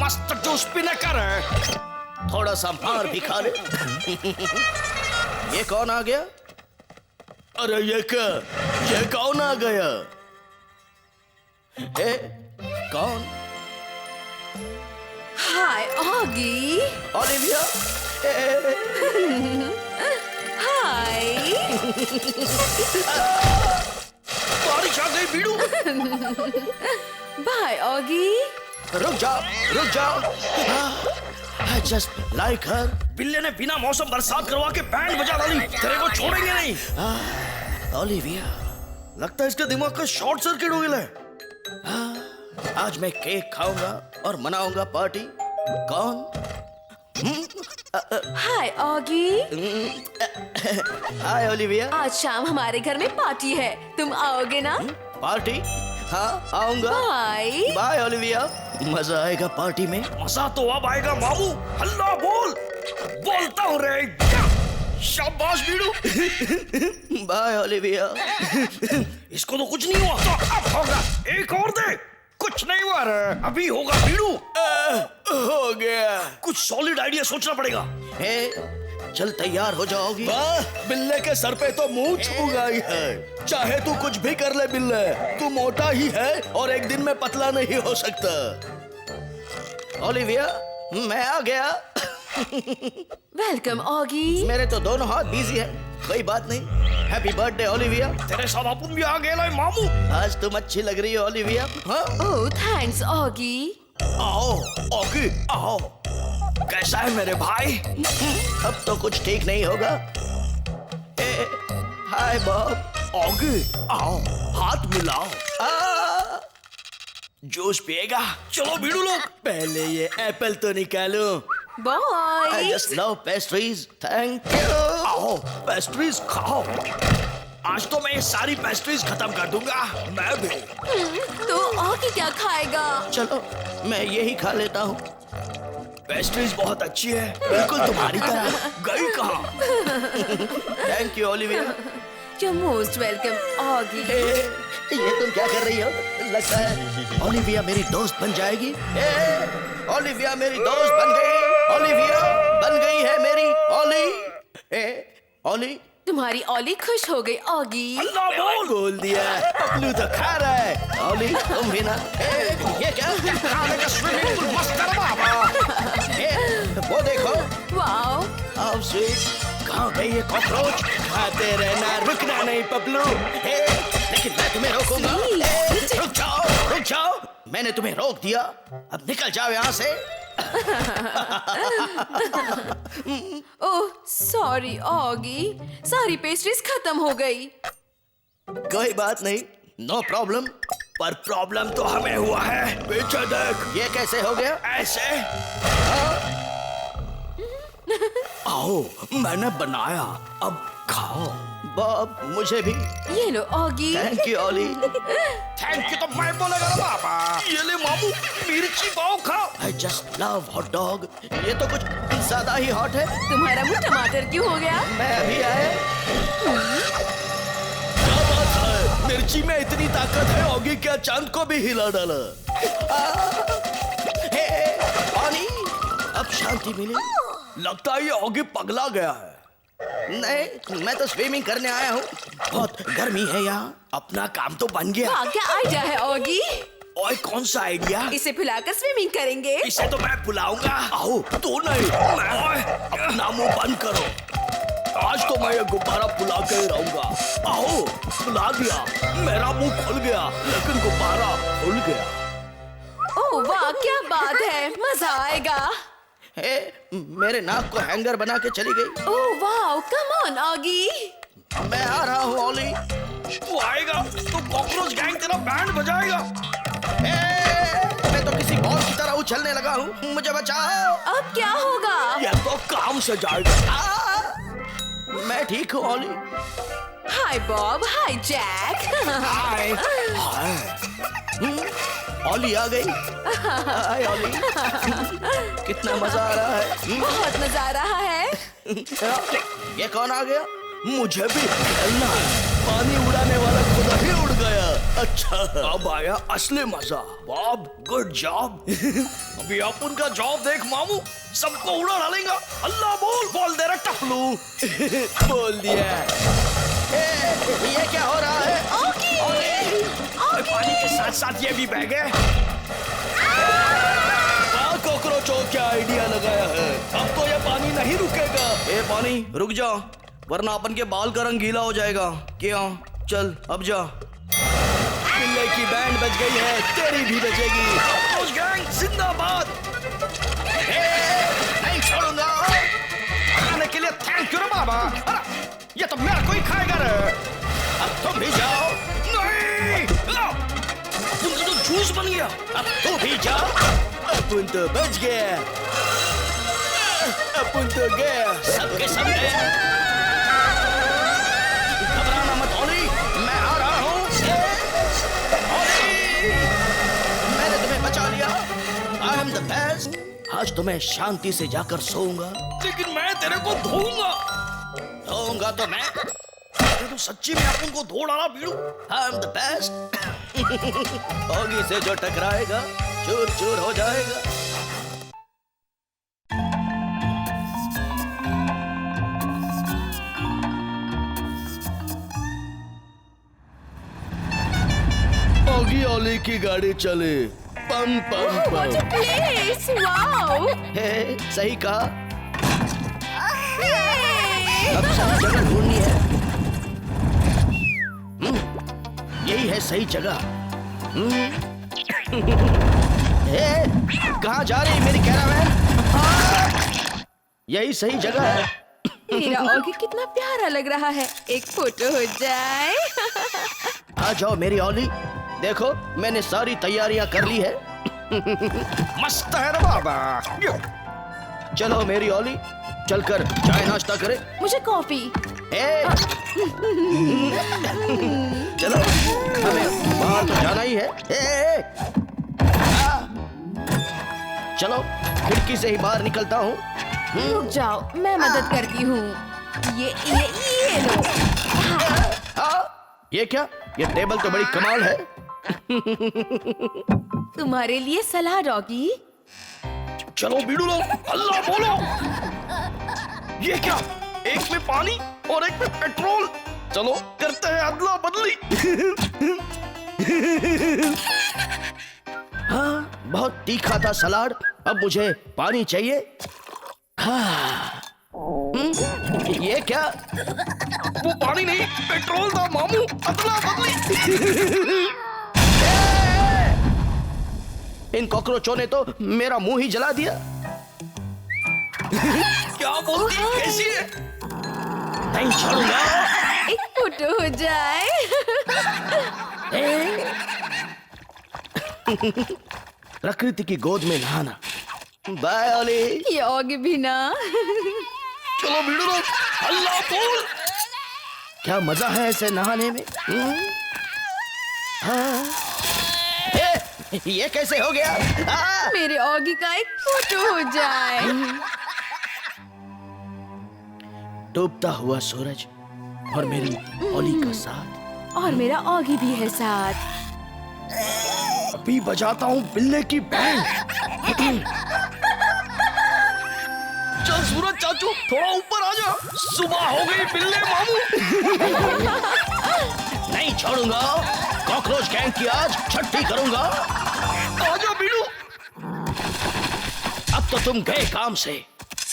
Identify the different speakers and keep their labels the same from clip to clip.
Speaker 1: मस्त जूस पीने का रे।
Speaker 2: थोड़ा सा मार भी खा ले। ये कौन आ गया? अरे ये क्या? ये कौन आ गया? ए, कौन?
Speaker 3: हाय ऑगी।
Speaker 2: ओलिविया।
Speaker 3: हाय।
Speaker 1: बारिश आ गई बीड़ू।
Speaker 3: Bye Oggy.
Speaker 2: रुक जाओ, रुक जाओ। I just like her.
Speaker 1: बिल्ले ने बिना मौसम बरसात करवा के बैंड बजा डाली। तेरे को छोड़ेंगे नहीं।
Speaker 2: ओलिविया,
Speaker 1: लगता है इसके दिमाग का शॉर्ट सर्किट हो गया है।
Speaker 2: आज मैं केक खाऊंगा और मनाऊंगा पार्टी। कौन?
Speaker 3: हाय ऑगी।
Speaker 2: हाय ओलिविया।
Speaker 3: आज शाम हमारे घर में पार्टी है, तुम आओगे ना?
Speaker 2: पार्टी? हाँ, आऊंगा।
Speaker 3: बाय।
Speaker 2: Bye Olivia. मजा आएगा पार्टी में।
Speaker 1: मजा तो अब आएगा मामू। हल्ला बोल। बोलता हूँ रे। शाबाश बीड़ू।
Speaker 2: Bye Olivia.
Speaker 1: इसको तो कुछ नहीं हुआ। तो अब होगा। एक और दे। कुछ नहीं हुआ रे। अभी होगा बीड़ू।
Speaker 2: हो गया।
Speaker 1: कुछ सॉलिड आइडिया सोचना पड़ेगा।
Speaker 2: चल तैयार हो जाओगी। वाह, बिल्ले के सर पे तो मूंछ उगाई है। चाहे तू कुछ भी कर ले बिल्ले, तू मोटा ही है और एक दिन में पतला नहीं हो सकता। ओलिविया, मैं आ गया।
Speaker 3: Welcome Oggy.
Speaker 2: मेरे तो दोनों हाथ बिजी है। कोई बात नहीं। Happy birthday Olivia.
Speaker 1: तेरे साथ अपन भी आ गए लाए मामू।
Speaker 2: आज तुम अच्छी लग रही हो ओलिविया। हाँ?
Speaker 3: ओह थैंक्स ऑगी।
Speaker 1: आओ ओगी आओ। कैसा है मेरे भाई?
Speaker 2: अब तो कुछ ठीक नहीं होगा। हाय बॉब।
Speaker 1: ओगी आओ, हाथ मिलाओ। जूस पिएगा? चलो बीड़ू लोग।
Speaker 2: पहले ये एप्पल तो निकालो। I
Speaker 3: bye.
Speaker 2: just love pastries. Thank you.
Speaker 1: आओ पेस्ट्रीज खाओ। आज तो मैं ये सारी पेस्ट्रीज खत्म कर दूंगा। मैं भी।
Speaker 3: तो ऑगी क्या खाएगा?
Speaker 2: चलो मैं यही खा लेता हूँ।
Speaker 1: पेस्ट्रीज बहुत अच्छी है, बिल्कुल तुम्हारी तरह। गई कहाँ?
Speaker 2: Thank you Olivia.
Speaker 3: You're most welcome Oggy.
Speaker 2: ये तुम क्या कर रही हो? लगता है ओलिविया मेरी दोस्त बन जाएगी। ओलिविया मेरी दोस्त बन गई। ओलिविया बन गई है मेरी ओली। ओली।
Speaker 3: तुम्हारी ओली खुश हो गई ऑगी।
Speaker 1: अल्लाह
Speaker 2: बोल दिया। पपलू तो खा रहा है। ओली तुम भी ना। ये क्या?
Speaker 1: खाने का स्विमिंग पूल मस्त है बाबा।
Speaker 2: वो देखो।
Speaker 3: वाओ।
Speaker 2: How sweet. कहाँ गई ये कॉकरोच? खाते रहना, रुकना नहीं पपलू। लेकिन मैं तुम्हें रोकूंगा। रुक जाओ, रुक जाओ। मैंने तुम्हें रोक दिया, अब निकल जाओ यहाँ से।
Speaker 3: ओह सॉरी ऑगी, सारी पेस्ट्रीज खत्म हो गई।
Speaker 2: कोई बात नहीं, नो प्रॉब्लम।
Speaker 1: पर प्रॉब्लम तो हमें हुआ है। पीछे देख।
Speaker 2: ये कैसे हो गया?
Speaker 1: ऐसे। आओ, मैंने बनाया, अब खाओ।
Speaker 2: बॉब मुझे भी।
Speaker 3: ये लो Oggy.
Speaker 2: Thank you Olly.
Speaker 1: Thank you तो मैं बोलेगा ना बाबा। ये ले मामू, मिर्ची पाव खाओ।
Speaker 2: I just love hot dog। ये तो कुछ ज्यादा ही हॉट है।
Speaker 3: तुम्हारा मुंह टमाटर क्यों हो गया?
Speaker 2: मैं अभी आया। क्या बात है? मिर्ची में इतनी ताकत है, ओगी क्या चांद को भी हिला डाला। पानी। अब शांति मिली।
Speaker 1: लगता है ये ओगी पगला गया है।
Speaker 2: नहीं, मैं तो स्विमिंग करने आया हूँ। बहुत गर्मी है यहाँ।
Speaker 1: अपना काम तो बन गया।
Speaker 3: वाह क्या आइडिया है ऑगी।
Speaker 1: ओए कौन सा आइडिया?
Speaker 3: इसे फुलाकर स्विमिंग करेंगे।
Speaker 1: इसे तो मैं बुलाऊंगा। आओ तू नहीं, मैं। ओए अपना मुंह बंद करो। आज तो मैं ये गुब्बारा फुला के ही रहूंगा। आओ फुला दिया, मेरा मुंह खुल गया लेकिन गुब्बारा खुल गया।
Speaker 3: ओह वाह क्या बात है, मजा आएगा।
Speaker 2: मेरे नाक को हैंगर बना के चली गई।
Speaker 3: ओह वाह, कम ऑन ऑगी।
Speaker 2: मैं आ रहा हूँ ओली।
Speaker 1: तू आएगा तो कॉकरोच गैंग तेरा बैंड बजाएगा।
Speaker 2: मैं तो किसी बॉल की तरह उछलने लगा हूँ, मुझे बचाओ।
Speaker 3: अब क्या होगा?
Speaker 1: ये तो काम से जाएगा।
Speaker 2: मैं ठीक हूँ ओली।
Speaker 3: हाय बॉब, हाय जैक।
Speaker 1: हाय हाय।
Speaker 2: ओली आ गई। हाय ओली। कितना मजा आ रहा है।
Speaker 3: बहुत मजा आ रहा है।
Speaker 2: ये कौन आ गया?
Speaker 1: मुझे भी खेलना है।
Speaker 2: पानी उड़ाने वाला खुद ही उड़ गया।
Speaker 1: अच्छा, अब आया असली मजा। Bob, good job. अभी अपन का जॉब देख मामू, सबको उड़ा डालेगा। अल्लाह बोल दे रहा टपलू। बोल दिया।
Speaker 2: ये क्या हो रहा है?
Speaker 1: पानी के साथ साथ ये भी बैग है। कॉकरोचों क्या आइडिया लगाया है। अब तो ये पानी नहीं रुकेगा।
Speaker 2: ए पानी रुक जा, वरना अपन के बाल का रंग गीला हो जाएगा। क्या? चल अब जा।
Speaker 1: पिल्ले की बैंड बज गई है, तेरी भी बजेगी। कॉकरोच गैंग जिंदाबाद।
Speaker 2: नहीं छोड़ूंगा।
Speaker 1: खाने के लिए थैंक यू रे बाबा। अरे, ये तो मेरा कोई खाएगा रे।
Speaker 2: अब तुम भी जाओ।
Speaker 1: नहीं, तुम तो जूस बन गया।
Speaker 2: अब तू भी जाओ।
Speaker 1: अपन तो बच गया। अपन तो गया।
Speaker 2: सबके सब गए। घबराना मत ओली, मैं आ रहा हूँ। ओली, मैंने तुम्हें बचा लिया। आई एम द बेस्ट। आज तो मैं शांति से जाकर सोऊंगा।
Speaker 1: लेकिन मैं तेरे को धोऊंगा।
Speaker 2: धोऊंगा तो मैं।
Speaker 1: तो सच्ची में अपन को धो डाला बीड़ू।
Speaker 2: I am the best. होगी से जो टकराएगा चूर चूर हो जाएगा।
Speaker 1: ओगी ओली की गाड़ी चले। पम पम
Speaker 3: What a
Speaker 1: पम।
Speaker 3: place! Wow!
Speaker 2: हे, सही कहा।
Speaker 3: Hey!
Speaker 2: अब सही जगह ढूंढनी है। यही है सही जगह। कहाँ जा रही मेरी कैरावैन? यही सही जगह है।
Speaker 3: मेरा ऑगी कितना प्यारा लग रहा है। एक फोटो हो जाए।
Speaker 2: आ जाओ मेरी ओली। देखो मैंने सारी तैयारियां कर ली है।
Speaker 1: मस्त है रे बाबा।
Speaker 2: चलो मेरी ओली, चलकर चाय नाश्ता करें।
Speaker 3: मुझे कॉफी।
Speaker 2: चलो हमें बाहर तो जाना ही है। चलो खिड़की से ही बाहर निकलता हूँ।
Speaker 3: रुक जाओ, मैं मदद करती हूँ। ये लो।
Speaker 2: ये क्या? ये टेबल तो बड़ी कमाल है।
Speaker 3: तुम्हारे लिए सलाह डॉगी।
Speaker 1: चलो बीड़ू लो। अल्लाह बोलो। ये क्या? एक में पानी और एक में पेट्रोल। चलो करते हैं अदला बदली।
Speaker 2: हाँ, बहुत तीखा था सलाद। अब मुझे पानी चाहिए। हाँ। ये क्या?
Speaker 1: वो पानी नहीं, पेट्रोल था मामू। अदला बदली।
Speaker 2: इन कॉकरोचों ने तो मेरा मुंह ही जला दिया।
Speaker 1: क्या बोलती है? कैसी है?
Speaker 2: नहीं छोड़ूंगा।
Speaker 3: एक फोटो हो जाए।
Speaker 2: प्रकृति की गोद में नहाना। बाय ओली।
Speaker 3: ये ऑगी भी ना।
Speaker 1: चलो बीड़ू लो। अल्लाह बोल।
Speaker 2: क्या मजा है ऐसे नहाने में। हाँ। ये कैसे हो गया?
Speaker 3: मेरे ऑगी का एक फोटो हो जाए।
Speaker 2: डूबता हुआ सूरज और मेरी ओली का साथ।
Speaker 3: और मेरा ऑगी भी है साथ।
Speaker 1: अभी बजाता हूँ बिल्ले की बैंड। चल सूरज चाचू, थोड़ा ऊपर आ जा। सुबह हो गई बिल्ले मामू।
Speaker 2: नहीं छोड़ूंगा। कॉकरोच गैंग की आज छट्टी करूंगा।
Speaker 1: आजा बीड़ू।
Speaker 2: अब तो तुम गए काम से।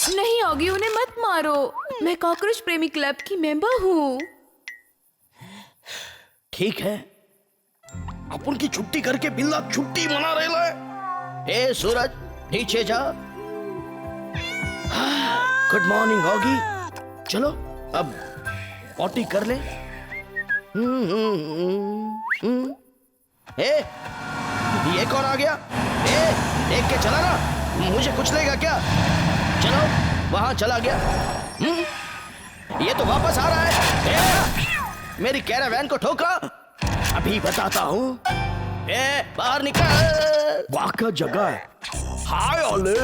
Speaker 3: नहीं ऑगी, उन्हें मत मारो। मैं कॉकरोच प्रेमी क्लब की मेंबर हूँ।
Speaker 2: ठीक है।
Speaker 1: अपन की छुट्टी करके बिल्ला छुट्टी मना रहा है।
Speaker 2: ए सूरज, नीचे जा। गुड मॉर्निंग होगी। चलो अब पॉटी कर ले। ए, ये कौन आ गया? ए, देख के चला ना, मुझे कुछ लेगा क्या? चलो वहां चला गया। ये तो वापस आ रहा है। ए, मेरी कैरावैन को ठोका। अभी बताता हूँ। ए, बाहर निकल।
Speaker 1: वाह क्या जगह है। हाय ओले।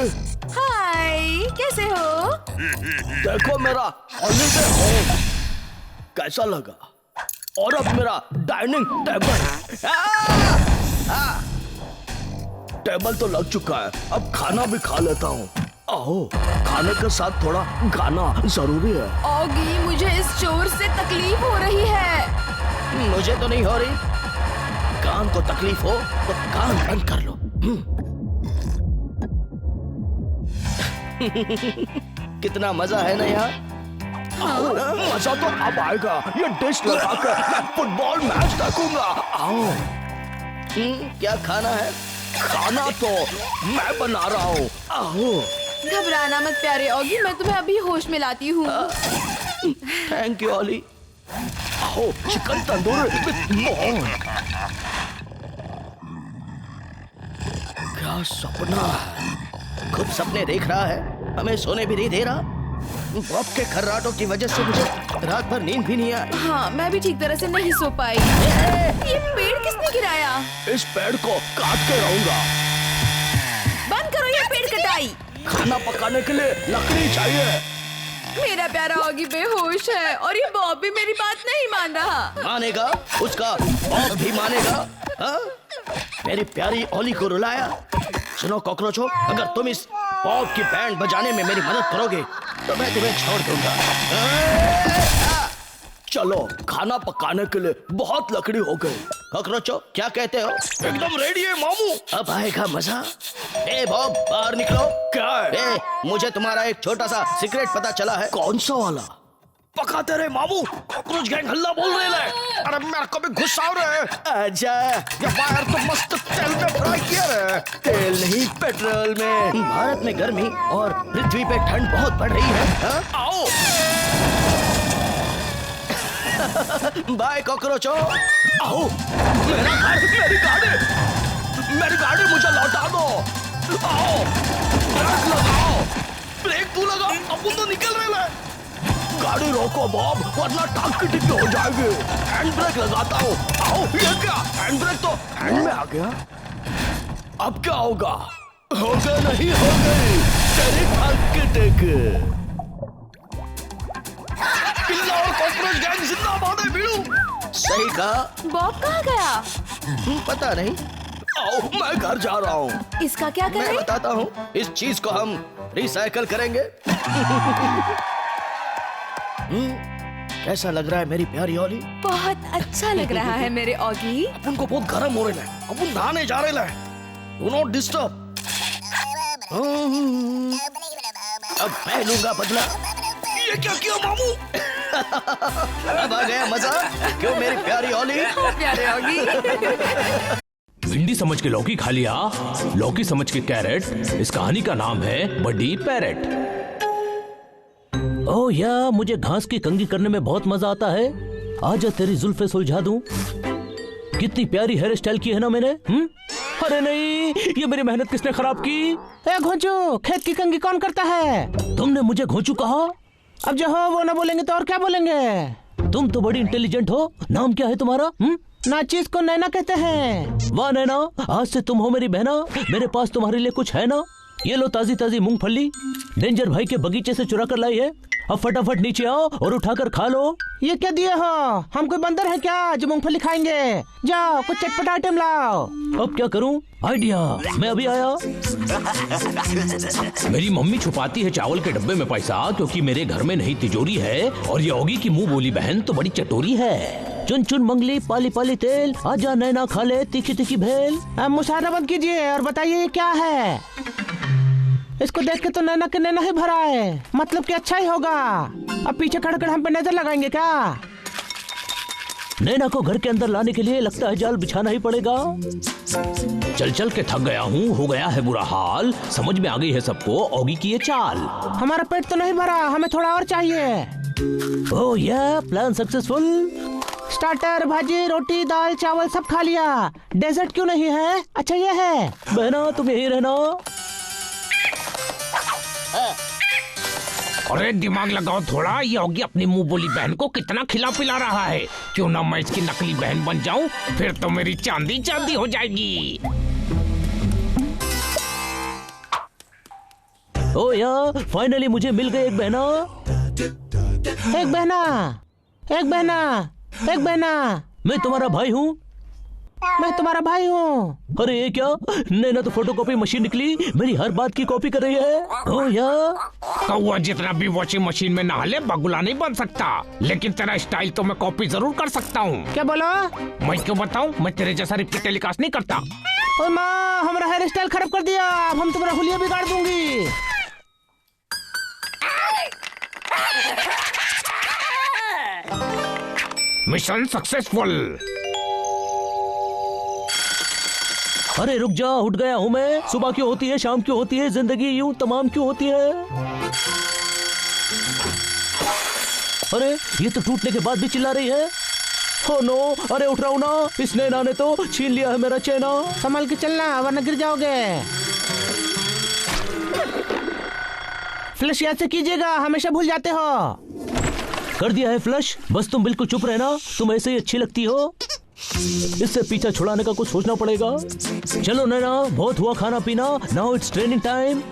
Speaker 3: हाय, कैसे हो?
Speaker 1: देखो मेरा हॉलीडे होम कैसा लगा। और अब मेरा डाइनिंग टेबल। टेबल तो लग चुका है, अब खाना भी खा लेता हूँ। आओ, खाने के साथ थोड़ा गाना जरूरी है।
Speaker 3: ऑगी, मुझे इस शोर से तकलीफ हो रही है।
Speaker 2: मुझे तो नहीं हो रही। कान को तकलीफ हो तो कान बंद कर लो। कितना मजा है ना यहाँ।
Speaker 1: मजा तो अब आएगा। ये डिश लगाकर मैं फुटबॉल मैच देखूंगा। आओ।
Speaker 2: क्या खाना है?
Speaker 1: खाना तो मैं बना रहा हूँ। आओ।
Speaker 3: घबराना मत प्यारे ऑगी, मैं तुम्हें अभी होश में लाती हूँ।
Speaker 2: थैंक यू ओली।
Speaker 1: आओ, चिकन तंदूरी विद मोहन।
Speaker 2: क्या सपना है? खुद सपने देख रहा है, हमें सोने भी नहीं दे रहा। बॉब के खर्राटों की वजह से मुझे रात भर नींद भी नहीं आई।
Speaker 3: हाँ, मैं भी ठीक तरह से नहीं सो पाई। ये पेड़ किसने गिराया?
Speaker 1: इस पेड़ को काट के रहूंगा।
Speaker 3: बंद करो ये पेड़ कटाई।
Speaker 1: खाना पकाने के लिए लकड़ी चाहिए।
Speaker 3: मेरा प्यारा ऑगी बेहोश है और ये बॉब भी मेरी बात नहीं मान रहा।
Speaker 2: मानेगा, उसका बॉब भी मानेगा। हाँ? मेरी प्यारी ओली को रुलाया। सुनो कॉकरोचो, अगर तुम इस बॉब की बैंड बजाने में मेरी मदद करोगे तो मैं तुम्हें छोड़ दूंगा।
Speaker 1: चलो, खाना पकाने के लिए बहुत लकड़ी हो गई।
Speaker 2: कॉकरोचो, क्या कहते हो?
Speaker 1: एकदम रेडी है मामू।
Speaker 2: अब आएगा मजा। ए बॉब, बाहर निकलो।
Speaker 1: क्या है?
Speaker 2: मुझे तुम्हारा एक छोटा सा सीक्रेट पता चला है।
Speaker 1: कौन सा वाला? पकाते रहे मामू, कॉकरोच गैंग हल्ला बोल रहे हैं। अरे मेरे को भी गुस्सा आ रहा है।
Speaker 2: आजा।
Speaker 1: ये बाहर तो मस्त तेल में फ्राई किया है।
Speaker 2: तेल नहीं, पेट्रोल में। भारत में गर्मी और पृथ्वी पे ठंड बहुत बढ़ रही है। हाँ?
Speaker 1: आओ।
Speaker 2: बाय कॉकरोचो।
Speaker 1: आओ, मेरा घर, मेरी गाड़ी मुझे लौटा दो। आओ, ब्रेक लगाओ। ब्रेक तू लगा, अपन तो निकल रहे हैं। गाड़ी रोको बॉब, वरना टांग की टिक्की हो जाएगी। हैंड ब्रेक लगाता हूँ। आओ, ये क्या? हैंड ब्रेक तो हैंड में आ गया। अब क्या होगा? होगा नहीं, हो गई तेरी टांग की टिक्की। पिल्ला और कॉकरोच गैंग जिंदाबाद है बीड़ू।
Speaker 2: सही कहा।
Speaker 3: बॉब कहाँ गया?
Speaker 2: पता नहीं।
Speaker 1: आओ, मैं घर जा रहा हूँ।
Speaker 3: इसका क्या
Speaker 2: मैं
Speaker 3: करें?
Speaker 2: बताता हूँ। इस चीज को हम रिसाइकल करेंगे। कैसा लग रहा है मेरी प्यारी ओली?
Speaker 3: बहुत अच्छा लग रहा है मेरे ऑगी।
Speaker 1: उनको बहुत गर्म हो रहे हैं। अपन नहाने जा रहे हैं। Do not disturb.
Speaker 2: अब मैं लूंगा बदला।
Speaker 1: ये क्या किया मामू?
Speaker 2: अब आ गया मजा। क्यों मेरी प्यारी ओली?
Speaker 3: प्यारे ऑगी।
Speaker 4: भिंडी समझ के लौकी खा लिया, लौकी समझ के कैरेट। इस कहानी का नाम है बड़ी पैरेट। ओह या, मुझे घास की कंघी करने में बहुत मजा आता है। आजा तेरी जुल्फे सुलझा दूं। कितनी प्यारी हेयर स्टाइल की है ना मैंने। अरे नहीं, ये मेरी मेहनत किसने खराब की?
Speaker 5: ए घोंचू, खेत की कंघी कौन करता है?
Speaker 4: तुमने मुझे घोंचू कहा?
Speaker 5: अब जो हो वो ना बोलेंगे तो और क्या बोलेंगे?
Speaker 4: तुम तो बड़ी इंटेलिजेंट हो। नाम क्या है तुम्हारा?
Speaker 5: नाचीज को नैना कहते हैं।
Speaker 4: वाह नैना, आज से तुम हो मेरी बहना। मेरे पास तुम्हारे लिए कुछ है ना? ये लो ताजी ताजी मूंगफली, डेंजर भाई के बगीचे से चुरा कर लाई है। अब फटाफट नीचे आओ और उठाकर खा लो।
Speaker 5: ये क्या दिए हो? हम कोई बंदर है क्या जो मूंगफली खाएंगे? जाओ कुछ चटपटा आइटम लाओ।
Speaker 4: अब क्या करूं? आइडिया, मैं अभी आया। मेरी मम्मी छुपाती है चावल के डब्बे में पैसा, क्योंकि मेरे घर में नहीं तिजोरी है। और ये ओगी की मुंह बोली बहन तो बड़ी चटोरी है। चुन चुन मंगली, पाली पाली तेल, आजा नैना खा ले तीखी तीखी भेल।
Speaker 5: अब मुशायरा बंद कीजिए और बताइए ये क्या है? इसको देख के तो नैना के नैना ही भरा है, मतलब कि अच्छा ही होगा। अब पीछे खड़े खड़े हम पे नजर लगाएंगे क्या?
Speaker 4: नैना को घर के अंदर लाने के लिए लगता है जाल बिछाना ही पड़ेगा। चल चल के थक गया हूँ, हो गया है बुरा हाल। समझ में आ गई है सबको ओगी की ये चाल।
Speaker 5: हमारा पेट तो नहीं भरा, हमें थोड़ा और चाहिए।
Speaker 4: ओह या, प्लान सक्सेसफुल।
Speaker 5: स्टार्टर, भाजी, रोटी, दाल, चावल सब खा लिया। डेजर्ट क्यों नहीं है? अच्छा ये है।
Speaker 4: बहना तुम यही रहना।
Speaker 6: अरे दिमाग लगाओ थोड़ा। ये होगी अपनी मुंह बोली बहन को कितना खिला पिला रहा है। क्यों ना मैं इसकी नकली बहन बन जाऊं, फिर तो मेरी चांदी चांदी हो जाएगी।
Speaker 4: ओ यार, फाइनली मुझे मिल गई एक बहना।
Speaker 5: एक बहना, एक बहना, एक बहना।
Speaker 4: मैं तुम्हारा भाई हूँ।
Speaker 5: मैं तुम्हारा भाई हूँ।
Speaker 4: अरे ये क्या, नैना तो फोटोकॉपी मशीन निकली, मेरी हर बात की कॉपी कर रही है। ओ यार,
Speaker 6: कौआ जितना भी वॉशिंग मशीन में नहा ले बगुला नहीं बन सकता, लेकिन तेरा स्टाइल तो मैं कॉपी जरूर कर सकता हूँ।
Speaker 5: क्या बोलो?
Speaker 6: मैं क्यों बताऊँ, मैं तेरे जैसा रिपीट टेलीकास्ट नहीं करता।
Speaker 5: ओए माँ, हमारा हेयर स्टाइल खराब कर दिया। अब हम तुम्हारा हुलिया बिगाड़ दूंगी।
Speaker 6: Mission successful.
Speaker 4: अरे रुक जा, उठ गया हूँ मैं। सुबह क्यों होती है, शाम क्यों होती है, जिंदगी यूं तमाम क्यों होती है। अरे ये तो टूटने के बाद भी चिल्ला रही है। हो नो, अरे उठ रहा हूँ ना, इस नैना ने तो छीन लिया है मेरा चैना।
Speaker 5: संभल के चलना वरना गिर जाओगे। फ्लश याद से कीजिएगा, हमेशा भूल जाते हो।
Speaker 4: कर दिया है फ्लश, बस तुम बिल्कुल चुप रहना, तुम ऐसे ही अच्छी लगती हो। इससे पीछा छुड़ाने का कुछ सोचना पड़ेगा। चलो नैना, बहुत हुआ खाना पीना, now it's training time.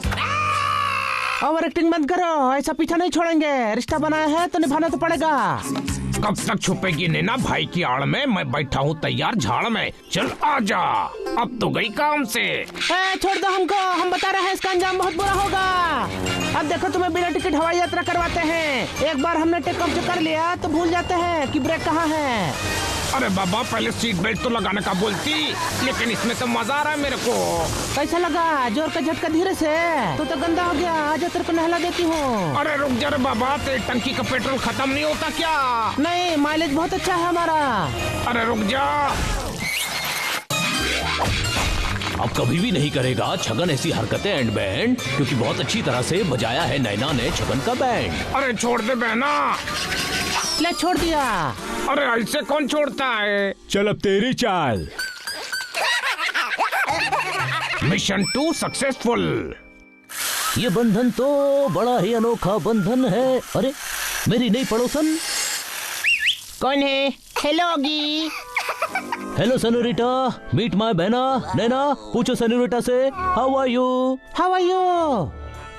Speaker 5: Over acting बंद करो, ऐसा पीछा नहीं छोड़ेंगे। रिश्ता बनाया है तो निभाना तो पड़ेगा।
Speaker 6: कब तक छुपेगी नैना भाई की आड़ में? मैं बैठा हूँ तैयार झाड़ में, चल आजा, अब तो गई काम से।
Speaker 5: छोड़ दो हमको, हम बता रहे हैं इसका अंजाम बहुत बुरा होगा। अब देखो तुम्हें बिना टिकट हवाई यात्रा करवाते हैं। एक बार हमने टेक ऑफ कर लिया तो भूल जाते हैं कि ब्रेक कहाँ है।
Speaker 6: अरे बाबा, पहले सीट बेल्ट तो लगाने का बोलती, लेकिन इसमें तो मजा आ रहा है मेरे को।
Speaker 5: कैसा लगा? जोर का झटका धीरे से। तो गंदा हो गया, आजा तेरे को नहला देती हूँ।
Speaker 6: अरे रुक जा रे बाबा, तेरी टंकी का पेट्रोल खत्म नहीं होता क्या?
Speaker 5: नहीं, माइलेज बहुत अच्छा है हमारा।
Speaker 6: अरे रुक जा।
Speaker 4: अब कभी भी नहीं करेगा छगन ऐसी हरकतें एंड बैंड, क्योंकि बहुत अच्छी तरह से बजाया है नैना ने छगन का बैंड।
Speaker 6: अरे छोड़ दे बहना।
Speaker 5: ले छोड़ दिया।
Speaker 6: अरे ऐसे कौन छोड़ता है?
Speaker 7: चल अब तेरी चाल।
Speaker 6: Mission 2 successful.
Speaker 4: ये बंधन तो बड़ा ही अनोखा बंधन है। अरे मेरी नई पड़ोसन।
Speaker 5: कौन है? Hello Oggy.
Speaker 4: Hello senorita, meet my बहना नैना। पूछो सेनोरिटा से, how are you?
Speaker 5: How are you?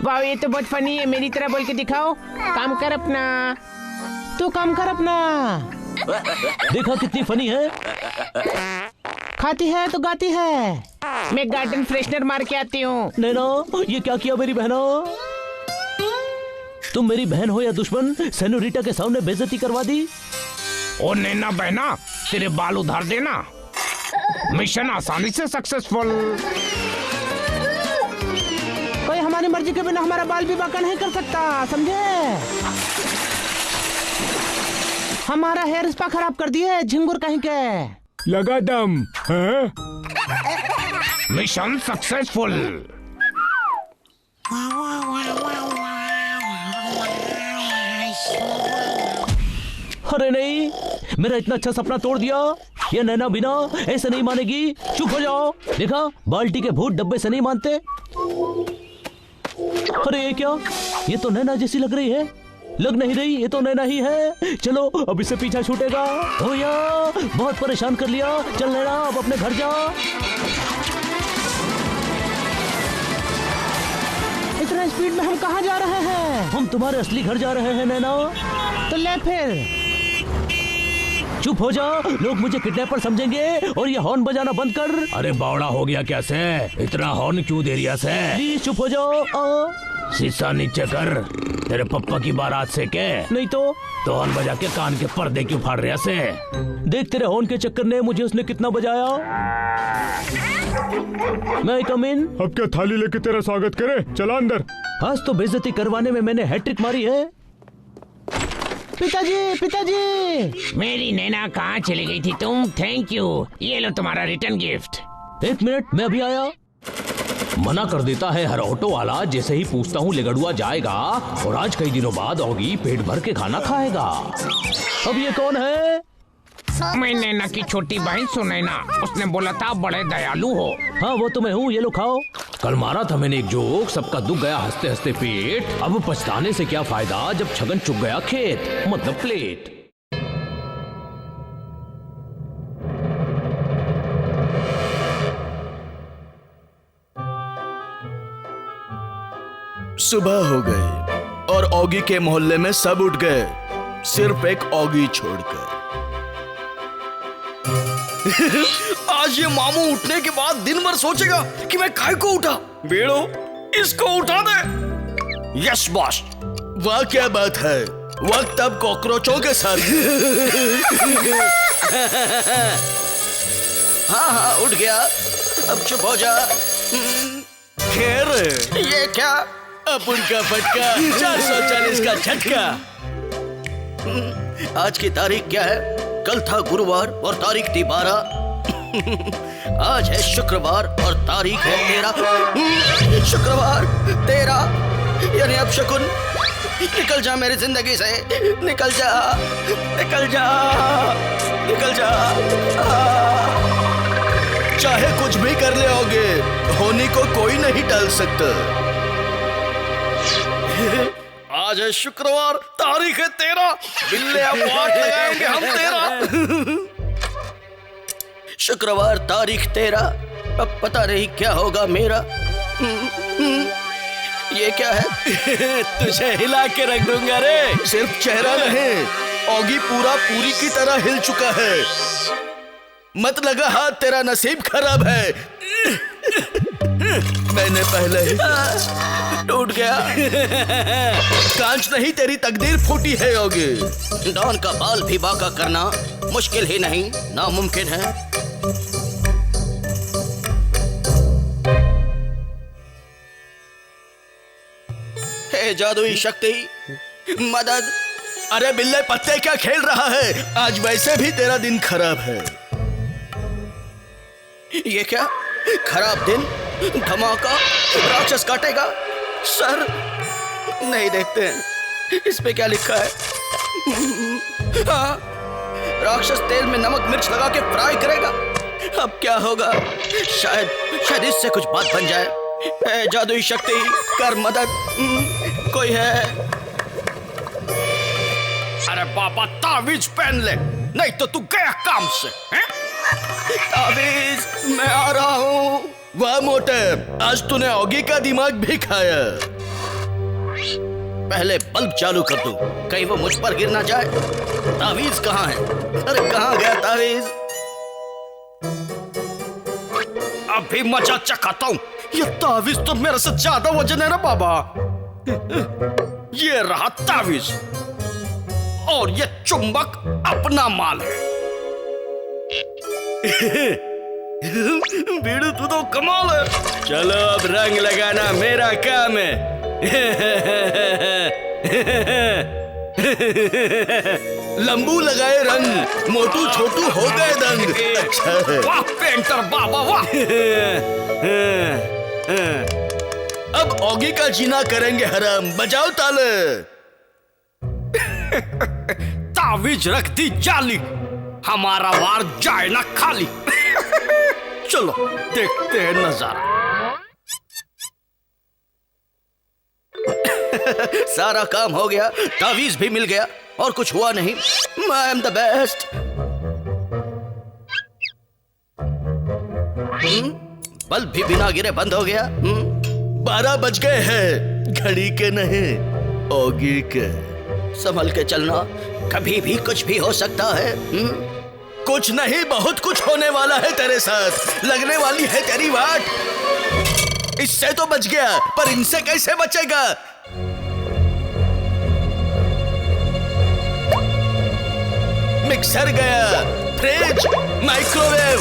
Speaker 5: वाह, ये तो बहुत फनी है। मेरी तरह बोल के दिखाओ। काम कर अपना। तू काम कर अपना।
Speaker 4: देखा कितनी फनी है।
Speaker 5: खाती है तो गाती है। मैं गार्डन फ्रेशनर मार के आती हूँ।
Speaker 4: नैना, ये क्या किया मेरी बहना? तुम मेरी बहन हो या दुश्मन, सेनोरिटा के सामने बेइज्जती करवा दी।
Speaker 6: ओ नैना बहना, तेरे बाल उधार देना। मिशन आसानी से सक्सेसफुल।
Speaker 5: कोई हमारी मर्जी के बिना हमारा बाल भी बांका नहीं कर सकता, समझे? हमारा हेयर स्पा खराब कर दिए झिंगुर कहीं के।
Speaker 7: लगा दम है?
Speaker 6: Mission successful.
Speaker 4: अरे नहीं, मेरा इतना अच्छा सपना तोड़ दिया। ये नैना बिना ऐसे नहीं मानेगी। चुप हो जाओ। देखा, बाल्टी के भूत डब्बे से नहीं मानते। अरे ये क्या, ये तो नैना जैसी लग रही है। लग नहीं रही, ये तो नैना ही है। चलो अब इससे पीछा छूटेगा। ओ यार, बहुत परेशान कर लिया। चल नैना, अब अपने घर जा।
Speaker 5: इतना स्पीड में हम कहाँ जा रहे हैं?
Speaker 4: हम तुम्हारे असली घर जा रहे हैं नैना।
Speaker 5: तो ले फिर।
Speaker 4: चुप हो जा, लोग मुझे किडनैपर समझेंगे। और ये हॉर्न बजाना बंद कर। अरे बावड़ा हो गया क्या से? इतना हॉर्न क्यों दे रिया से? प्लीज चुप हो जाओ। शीशा नीचे कर। तेरे पप्पा की बारात से के नहीं तो हॉर्न बजा के कान के पर्दे क्यों फाड़ रिया से? देख, तेरे हॉर्न के चक्कर ने मुझे उसने कितना बजाया। मैं कम इन?
Speaker 7: अब क्या थाली लेके तेरा स्वागत करे? चला अंदर।
Speaker 4: आज तो बेइज्जती करवाने में मैंने हैट्रिक मारी है।
Speaker 5: पिताजी, पिताजी।
Speaker 6: मेरी नैना कहाँ चली गई थी तुम? थैंक यू, ये लो तुम्हारा रिटर्न गिफ्ट।
Speaker 4: एक मिनट, मैं अभी आया। मना कर देता है हर ऑटो वाला जैसे ही पूछता हूँ लेगड़ुआ जाएगा। और आज कई दिनों बाद ऑगी पेट भर के खाना खाएगा। अब ये कौन है?
Speaker 6: मैं नैना की छोटी बहन सुनैना। उसने बोला था बड़े दयालु हो।
Speaker 4: हाँ वो तो मैं हूँ, ये लो खाओ। कल मारा था मैंने एक जोक, सबका दुख गया हंसते हंसते पेट। अब पछताने से क्या फायदा जब छगन चुग गया खेत, मतलब प्लेट।
Speaker 1: सुबह हो गई और ऑगी के मोहल्ले में सब उठ गए, सिर्फ एक ऑगी छोड़कर। आज ये मामू उठने के बाद दिन भर सोचेगा कि मैं काय को उठा। बेड़ो, इसको उठा दे। Yes boss.
Speaker 2: वाह क्या बात है, वक्त अब कॉकरोचों के साथ। हाँ हाँ उठ गया, अब चुप हो जा।
Speaker 1: खैर,
Speaker 2: ये क्या?
Speaker 1: अपन का फटका 440 का झटका।
Speaker 2: आज की तारीख क्या है? कल था गुरुवार और तारीख थी 12। आज है शुक्रवार और तारीख है 13। शुक्रवार 13 यानी अब शकुन। निकल जा मेरी जिंदगी से, निकल जा, निकल जा, निकल जा। चाहे कुछ भी कर ले होगे, होनी को कोई नहीं टाल सकता।
Speaker 1: आज है शुक्रवार, तारीख है 13। बिल्ले अब वाट लगाएंगे हम 13।
Speaker 2: शुक्रवार तारीख 13। अब पता नहीं क्या होगा मेरा। ये क्या है?
Speaker 1: तुझे हिला के रख दूंगा रे।
Speaker 2: सिर्फ चेहरा नहीं, ऑगी पूरी की तरह हिल चुका है। मत लगा हाथ, तेरा नसीब खराब है। मैंने पहले ही टूट गया। कांच नहीं, तेरी तकदीर फूटी है ऑगी। डॉन का बाल भी बांका करना मुश्किल ही नहीं, नामुमकिन है। हे जादुई शक्ति, मदद। अरे बिल्ले पत्ते क्या खेल रहा है? आज वैसे भी तेरा दिन खराब है। ये क्या? खराब दिन, धमाका, राक्षस काटेगा सर। नहीं देखते हैं इस पे क्या लिखा है। हाँ, राक्षस तेल में नमक मिर्च लगा के फ्राई करेगा। अब क्या होगा? शायद इससे कुछ बात बन जाए। जादुई शक्ति कर मदद। कोई है?
Speaker 1: अरे बाबा, तावीज पहन ले, नहीं तो तू गया काम से। हैं?
Speaker 2: तावीज, मैं आ रहा हूँ। वाह मोटे, आज तूने ऑगी का दिमाग भी खाया। पहले बल्ब चालू कर दूं, कहीं वो मुझ पर गिर ना जाए। तावीज कहाँ है? अरे कहाँ गया तावीज?
Speaker 1: अभी मजा चखाता हूँ। ये तावीज तो मेरे से ज्यादा वजन है ना बाबा। ये रहा तावीज, और ये चुंबक अपना माल है। बीड़ू तू तो कमाल है। चलो अब रंग लगाना मेरा काम है।
Speaker 2: लंबू लगाए रंग, मोटू छोटू हो गए दंग। अच्छा है।
Speaker 1: वाह पेंटर बाबा वाह।
Speaker 2: अब ऑगी का जीना करेंगे हराम। बजाओ ताले।
Speaker 1: तावीज रख दी जाली, हमारा वार जाए ना खाली। चलो देखते हैं नजारा।
Speaker 2: सारा काम हो गया, तावीज भी मिल गया और कुछ हुआ नहीं। आई एम द बेस्ट। बल्ब भी बिना गिरे बंद हो गया। 12 बज गए हैं, घड़ी के नहीं ऑगी के। संभल के चलना, कभी भी कुछ भी हो सकता है। कुछ नहीं, बहुत कुछ होने वाला है तेरे साथ। लगने वाली है तेरी वाट। इससे तो बच गया, पर इनसे कैसे बचेगा? मिक्सर गया, फ्रिज, माइक्रोवेव।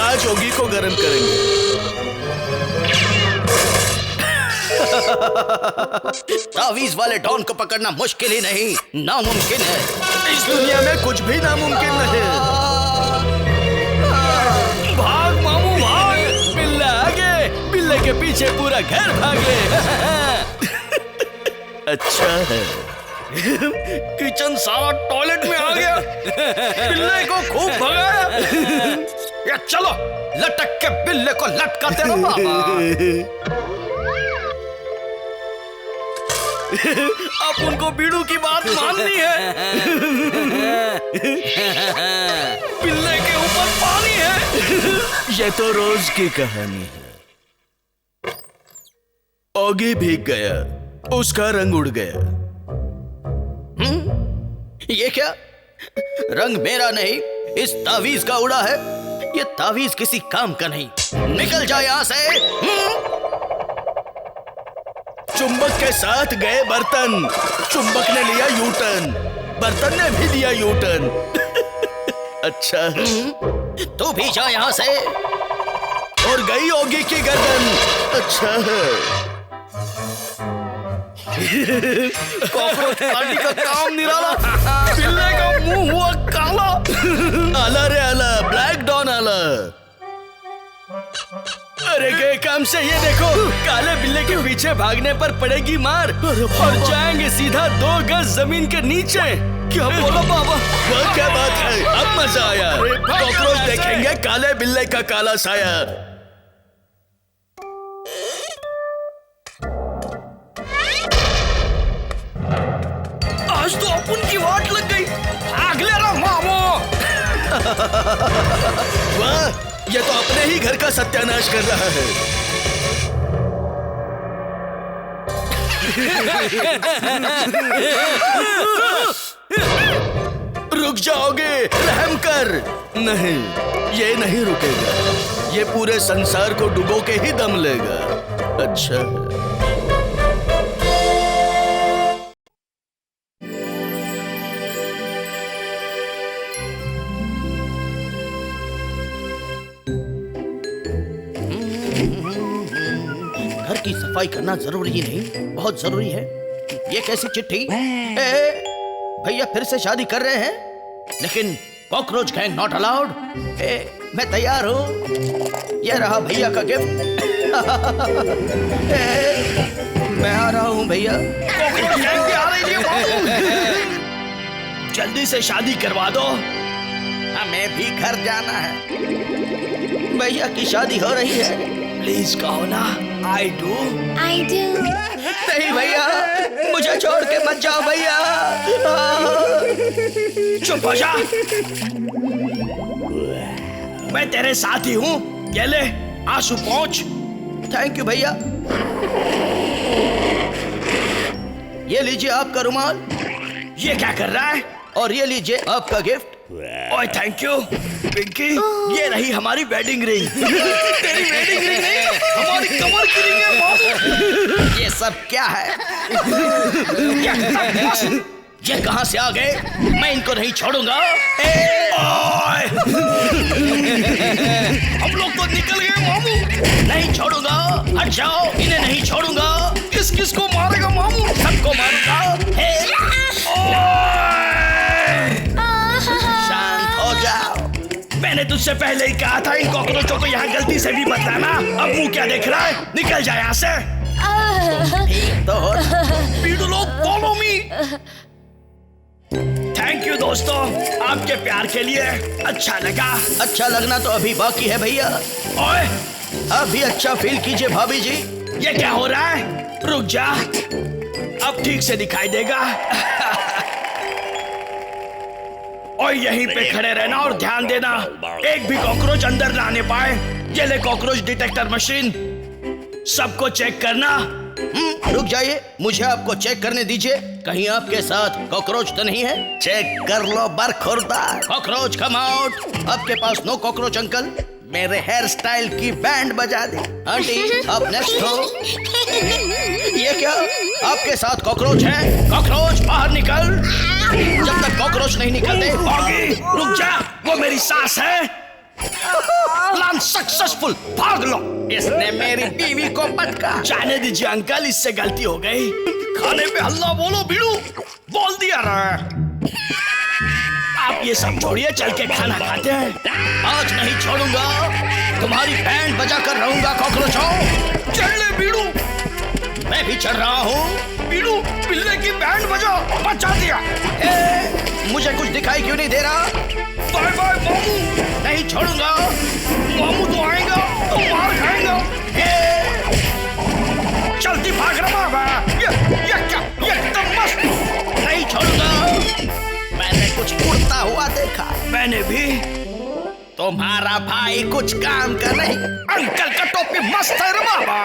Speaker 2: आज ऑगी को गर्म करेंगे। तावीज वाले डॉन को पकड़ना मुश्किल ही नहीं, नामुमकिन है। इस दुनिया में कुछ भी नामुमकिन नहीं।
Speaker 1: भाग मामू भाग। बिल्ला आगे, बिल्ले के पीछे पूरा घर भागे।
Speaker 2: अच्छा है।
Speaker 1: किचन सारा टॉयलेट में आ गया। बिल्ले को खूब भगाया। या चलो लटक के बिल्ले को लटकाते रहो बाबा। अब उनको बीड़ू की बात माननी है। बिल्ले के ऊपर पानी है।
Speaker 2: ये तो रोज की कहानी है। ऑगी भीग गया, उसका रंग उड़ गया। ये क्या? रंग मेरा नहीं, इस तावीज का उड़ा है। ये तावीज किसी काम का नहीं। निकल जाओ यहाँ से।
Speaker 1: चुंबक के साथ गए बर्तन, चुंबक ने लिया यू टर्न, बर्तन ने भी लिया यू टर्न। अच्छा
Speaker 2: तू भी जा यहाँ से।
Speaker 1: और गई होगी की गर्दन। अच्छा कॉकरोच पार्टी का काम निराला, बिल्ले का मुंह हुआ काला। आला रे आला, ब्लैक डॉन आला। अरे गए काम से ये देखो, काले बिल्ले के पीछे भागने पर पड़ेगी मार और जाएंगे सीधा 2 गज जमीन के नीचे। क्या बोला बाबा? वह क्या बात है, अब मजा आया। कॉकरोच देखेंगे काले बिल्ले का काला साया। आज तो अपन की वाट लग गई। भाग ले रहा मामो। वाह, ये तो अपने ही घर का सत्यानाश कर रहा है। रुक जाओगे? रहम कर। नहीं, ये नहीं रुकेगा। ये पूरे संसार को डुबो के ही दम लेगा। अच्छा है।
Speaker 2: घर की सफाई करना जरूरी ही नहीं, बहुत जरूरी है। ये कैसी चिट्ठी? भैया फिर से शादी कर रहे हैं, लेकिन कॉकरोच गैंग नॉट अलाउड। मैं तैयार हूँ। ये रहा भैया का गिफ्ट। मैं आ रहा हूँ भैया।
Speaker 1: कॉकरोच गैंग भी आ रही है। जल्दी से शादी करवा दो।
Speaker 2: हमें भी घर जाना है। भैया की शादी हो रही है।
Speaker 1: प्लीज कहो ना, आई डू।
Speaker 2: नहीं भैया, मुझे छोड़ के मत जाओ भैया।
Speaker 1: चुप हो जा। मैं तेरे साथ ही हूँ। ये ले, आंसू पहुँच।
Speaker 2: थैंक यू भैया। ये लीजिए आपका रुमाल।
Speaker 1: ये क्या कर रहा है?
Speaker 2: और ये लीजिए आपका गिफ्ट।
Speaker 1: ओए थैंक यू पिंकी। ये रही हमारी वेडिंग रिंग। तेरी वेडिंग रिंग नहीं, हमारी कमर की रिंग है बाबू।
Speaker 2: ये सब क्या है? ये कहां से आ गए? मैं इनको नहीं छोड़ूंगा।
Speaker 1: ओए! हम लोग तो निकल गए मामू।
Speaker 2: नहीं छोड़ूंगा। हट जाओ, इन्हें नहीं छोड़ूंगा।
Speaker 1: किस किस को मारेगा मामू?
Speaker 2: सबको मारूंगा। शांत हो जाओ।
Speaker 1: मैंने तुझसे पहले ही कहा था इन कॉकरोचों को यहाँ गलती से भी मत लाना। अब मुंह क्या देख रहा है? निकल जाए यहाँ से।
Speaker 2: ठीक तो
Speaker 1: पीड़ू लोग फॉलो मी। थैंक यू दोस्तों, आपके प्यार के लिए। अच्छा लगा।
Speaker 2: अच्छा लगना तो अभी बाकी है भैया।
Speaker 1: ओए,
Speaker 2: अभी अच्छा फील कीजिए भाभी जी।
Speaker 1: ये क्या हो रहा है? रुक जा, अब ठीक से दिखाई देगा। और यहीं पे खड़े रहना और ध्यान देना, एक भी कॉकरोच अंदर ना आने पाए। ये ले कॉकरोच डिटेक्टर मशीन, सबको चेक करना।
Speaker 2: रुक जाइए, मुझे आपको चेक करने दीजिए। कहीं आपके साथ कॉकरोच तो नहीं है? चेक कर लो बरखुरदार। Cockroach come out. आपके पास नो कॉकरोच अंकल। मेरे हेयर स्टाइल की बैंड बजा दे। आंटी आप नेक्स्ट हो। ये क्या? आपके साथ कॉकरोच है? कॉकरोच बाहर निकल। जब तक कॉकरोच नहीं निकलते
Speaker 1: भागी। रुक जा, वो मेरी सास है। प्लान सक्सेसफुल, भाग लो।
Speaker 2: इसने मेरी बीवी को पटका।
Speaker 1: जाने दीजिए अंकल, इससे गलती हो गई। खाने पे हल्ला बोलो बीड़ू, बोल दिया रहा। आप ये सब छोड़िए, चल के खाना खाते हैं।
Speaker 2: आज नहीं छोड़ूंगा, तुम्हारी बैंड बजा कर रहूंगा कॉकरोचों।
Speaker 1: चल ले बीड़ू।
Speaker 2: मैं भी चढ़ रहा हूँ।
Speaker 1: बीड़ू, बिल्ले की बैंड बजा दिया।
Speaker 2: मुझे कुछ दिखाई क्यों नहीं दे रहा?
Speaker 1: बाय बाय मामू।
Speaker 2: नहीं छोड़ूंगा।
Speaker 1: मामू तो आएगा तो मार खाएगा। चलती भाग रहा बाबा। ये क्या? ये एकदम मस्त।
Speaker 2: नहीं छोड़ूंगा। मैंने कुछ उड़ता हुआ देखा।
Speaker 1: मैंने भी।
Speaker 2: तुम्हारा भाई कुछ काम का नहीं।
Speaker 1: अंकल का टोपी मस्त है रे बाबा।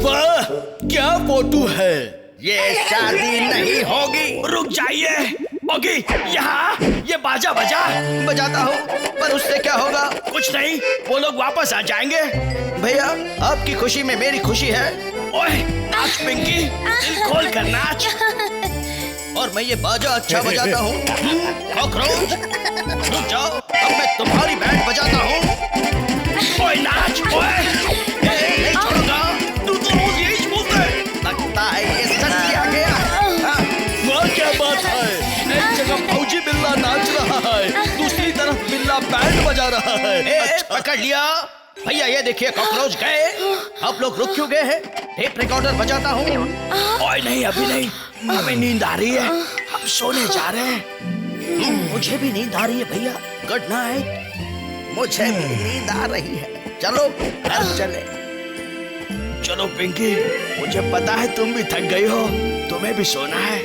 Speaker 1: वाह, क्या फोटो है।
Speaker 2: ये शादी नहीं होगी।
Speaker 1: रुक जाइए, ओगी यहाँ ये बाजा बजा।
Speaker 2: बजाता हूँ, पर उससे क्या होगा?
Speaker 1: कुछ नहीं, वो लोग वापस आ जाएंगे।
Speaker 2: भैया, आपकी खुशी में मेरी खुशी है।
Speaker 1: ओए नाच पिंकी, दिल खोल कर नाच।
Speaker 2: और मैं ये बाजा अच्छा बजाता हूँ। कॉकरोच, रुक जाओ, अब मैं तुम्हारी बैंड बजाता हूँ।
Speaker 1: ओए नाच, ओए
Speaker 2: नहीं छोड़ूंगा।
Speaker 1: तू तो रोज यही बोलता है।
Speaker 2: लगता है ये सच ही आ गया। हाँ,
Speaker 1: वह क्या बात है, एक जगह फौजी बिल्ला नाच रहा है, दूसरी तरफ बिल्ला बैंड बजा रहा है।
Speaker 2: पकड़ लिया। भैया ये देखिए, कॉकरोच गए। आप लोग रुक क्यों गए हैं? टेप रिकॉर्डर बजाता हूँ।
Speaker 1: ओए नहीं, अभी नहीं, हमें नींद आ रही है, हम सोने जा रहे हैं।
Speaker 2: मुझे भी नींद आ रही है भैया। Good night. मुझे भी नींद आ रही है। चलो घर चले।
Speaker 1: चलो पिंकी, मुझे पता है तुम भी थक गई हो, तुम्हें भी सोना है।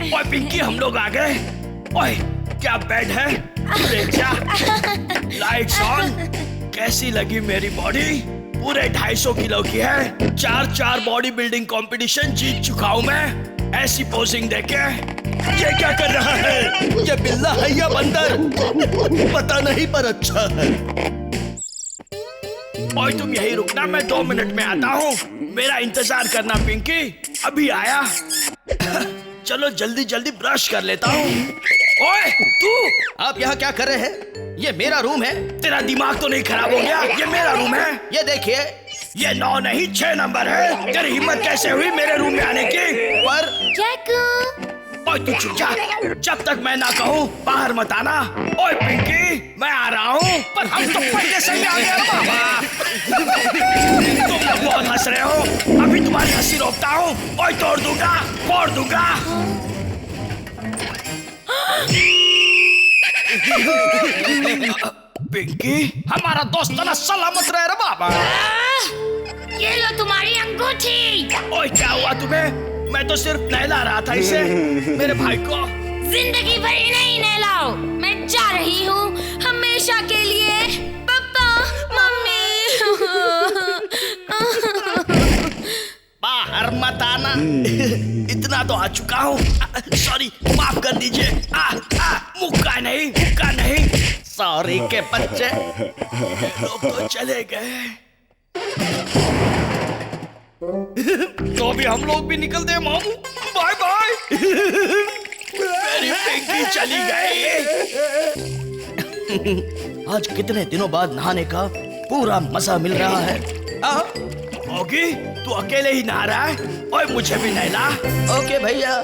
Speaker 1: ओए पिंकी, हम लोग आ गए। ओए क्या बेड है? देख जा, लाइट्स ऑन। कैसी लगी मेरी बॉडी? पूरे 250 किलो की है। 4 बॉडी बिल्डिंग कंपटीशन जीत चुका हूँ मैं, ऐसी पोजिंग देके। ये क्या कर रहा है? ये बिल्ला है या बंदर? पता नहीं, पर अच्छा है। ओए तुम यही रुकना, मैं 2 मिनट में आता हूँ। मेरा इंतजार करना पिंकी, अभी आया। चलो जल्दी जल्दी ब्रश कर लेता हूँ। ओए तू,
Speaker 2: आप यहाँ क्या कर रहे हैं? ये मेरा रूम है।
Speaker 1: तेरा दिमाग तो नहीं खराब हो गया? ये मेरा रूम है।
Speaker 2: ये देखिए,
Speaker 1: ये 9 नहीं 6 नंबर है। तेरी हिम्मत कैसे हुई मेरे रूम में आने की?
Speaker 2: पर
Speaker 1: ओए तू चुप जा, जब तक मैं ना कहूँ बाहर मत आना। ओए पिंकी, मैं आ रहा हूँ, पर हम तो पहले से ही आ गए बाबा। तुम लोग बहुत हंस रहे हो, अभी तुम्हारी हंसी रोकता हूँ। ओए तोड़ दूंगा, फोड़ दूंगा। पिंकी, हमारा दोस्त ना सलामत रहे रे बाबा।
Speaker 8: ये लो तुम्हारी अंगूठी।
Speaker 1: ओए क्या हुआ तुम्हें? मैं तो सिर्फ नहला रहा था इसे, मेरे भाई को।
Speaker 8: जिंदगी भर नहीं नहलाओ, मैं जा रही हूँ हमेशा के लिए। पापा, मम्मी।
Speaker 1: बाहर मत आना। इतना तो आ चुका हूँ। सॉरी, माफ कर दीजिए। मुक्का नहीं।
Speaker 2: सॉरी के बच्चे।
Speaker 1: लोग तो चले गए, तो भी हम लोग भी निकलते हैं मामू। Bye bye. मेरी पिंकी चली गई।
Speaker 2: आज कितने दिनों बाद नहाने का पूरा मजा मिल रहा है।
Speaker 1: ओगी, तू अकेले ही नहा रहा है? ओए मुझे भी नहला।
Speaker 2: ओके भैया।